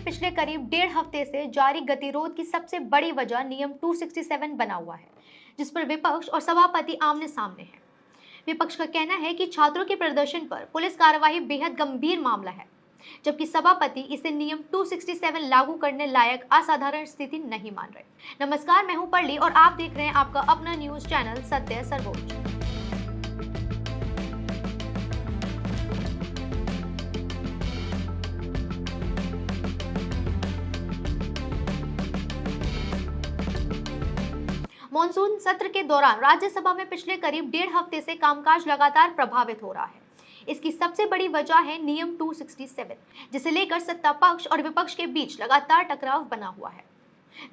पिछले करीब 1.5 हफ्ते से जारी गतिरोध की सबसे बड़ी वजह नियम 267 बना हुआ है, जिस पर विपक्ष और सभापति आमने सामने हैं। विपक्ष का कहना है कि छात्रों के प्रदर्शन पर पुलिस कार्रवाई बेहद गंभीर मामला है, जबकि सभापति इसे नियम 267 लागू करने लायक असाधारण स्थिति नहीं मान रहे। नमस्कार, मैं हूं पर्ली और आप देख रहे हैं आपका अपना न्यूज चैनल सत्य सर्वोच्च। मॉनसून सत्र के दौरान राज्यसभा में पिछले करीब 1.5 हफ्ते से कामकाज लगातार प्रभावित हो रहा है। इसकी सबसे बड़ी वजह है नियम 267, जिसे लेकर सत्ता पक्ष और विपक्ष के बीच लगातार टकराव बना हुआ है।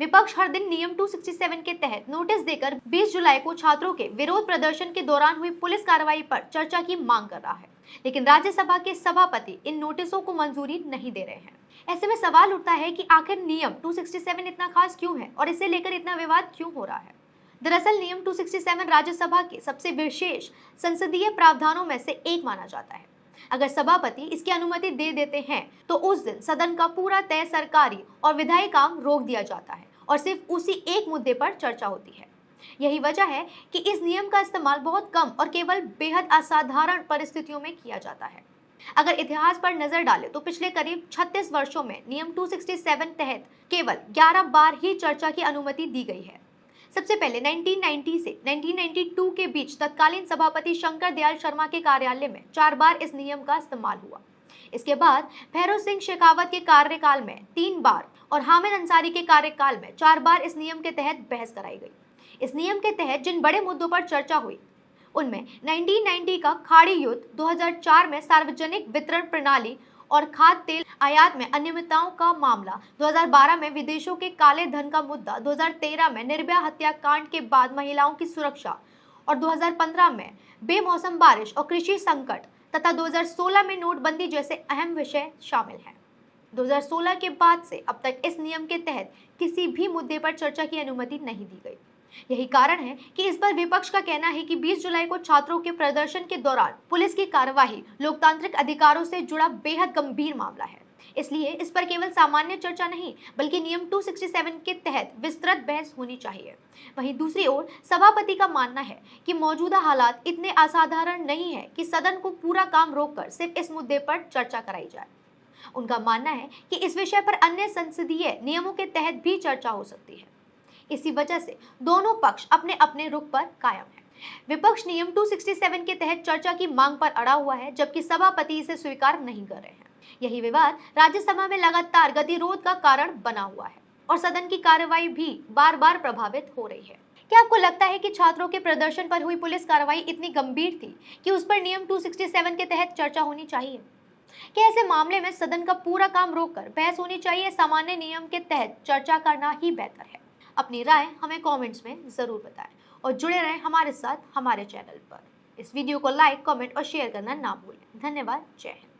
विपक्ष हर दिन नियम 267 के तहत नोटिस देकर 20 जुलाई को छात्रों के विरोध प्रदर्शन के दौरान हुई पुलिस कार्रवाई पर चर्चा की मांग कर रहा है, लेकिन राज्यसभा के सभापति इन नोटिसों को मंजूरी नहीं दे रहे हैं। ऐसे में सवाल उठता है कि आखिर नियम 267 इतना खास क्यों है और इसे लेकर इतना विवाद क्यों हो रहा है। दरअसल नियम 267 राज्यसभा के सबसे विशेष संसदीय प्रावधानों में से एक माना जाता है। अगर सभापति इसकी अनुमति दे देते हैं तो उस दिन सदन का पूरा तय सरकारी और विधायी काम रोक दिया जाता है और सिर्फ उसी एक मुद्दे पर चर्चा होती है। यही वजह है कि इस नियम का इस्तेमाल बहुत कम और केवल बेहद असाधारण परिस्थितियों में किया जाता है। अगर इतिहास पर नजर डालें तो पिछले करीब 36 वर्षों में नियम 267 तहत केवल 11 बार ही चर्चा की अनुमति दी गई है। सबसे पहले 1990 से 1992 के बीच तत्कालीन सभापति शंकर दयाल शर्मा के कार्यालय में 4 बार इस नियम का इस्तेमाल हुआ। इसके बाद भैरव सिंह शेखावत के कार्यकाल में 3 बार और हामिद अंसारी के कार्यकाल में 4 बार इस नियम के तहत बहस कराई गई। इस नियम के तहत जिन बड़े मुद्दों पर चर्चा हुई उनमें 1990 का खाड़ी युद्ध, 2004 में सार्वजनिक वितरण प्रणाली और खाद्य तेल आयात में अनियमितताओं का मामला, 2012 में विदेशों के काले धन का मुद्दा, 2013 में निर्भया हत्याकांड के बाद महिलाओं की सुरक्षा और 2015 में बेमौसम बारिश और कृषि संकट तथा 2016 में नोटबंदी जैसे अहम विषय शामिल हैं। 2016 के बाद से अब तक इस नियम के तहत किसी भी मुद्दे पर चर्चा की अनुमति नहीं दी गई। यही कारण है कि इस पर विपक्ष का कहना है कि 20 जुलाई को छात्रों के प्रदर्शन के दौरान पुलिस की कार्यवाही लोकतांत्रिक अधिकारों से जुड़ा बेहद गंभीर मामला है। इसलिए इस पर केवल सामान्य चर्चा नहीं बल्कि नियम 267 के तहत विस्तृत बहस होनी चाहिए। वहीं दूसरी ओर सभापति का मानना है कि मौजूदा हालात इतने असाधारण नहीं है कि सदन को पूरा काम रोककर सिर्फ इस मुद्दे पर चर्चा कराई जाए। उनका मानना है कि इस विषय पर अन्य संसदीय नियमों के तहत भी चर्चा हो सकती है। इसी वजह से दोनों पक्ष अपने अपने रुख पर कायम है। विपक्ष नियम 267 के तहत चर्चा की मांग पर अड़ा हुआ है, जबकि सभापति इसे स्वीकार नहीं कर रहे हैं। यही विवाद राज्यसभा में लगातार गतिरोध का कारण बना हुआ है और सदन की कार्रवाई भी बार बार प्रभावित हो रही है। क्या आपको लगता है कि छात्रों के प्रदर्शन पर हुई पुलिस कार्रवाई इतनी गंभीर थी कि उस पर नियम 267 के तहत चर्चा होनी चाहिए? क्या ऐसे मामले में सदन का पूरा काम रोककर बहस होनी चाहिए, सामान्य नियम के तहत चर्चा करना ही बेहतर है? अपनी राय हमें कमेंट्स में जरूर बताएं और जुड़े रहें हमारे साथ हमारे चैनल पर। इस वीडियो को लाइक, कमेंट और शेयर करना ना भूलें। धन्यवाद। जय हिंद।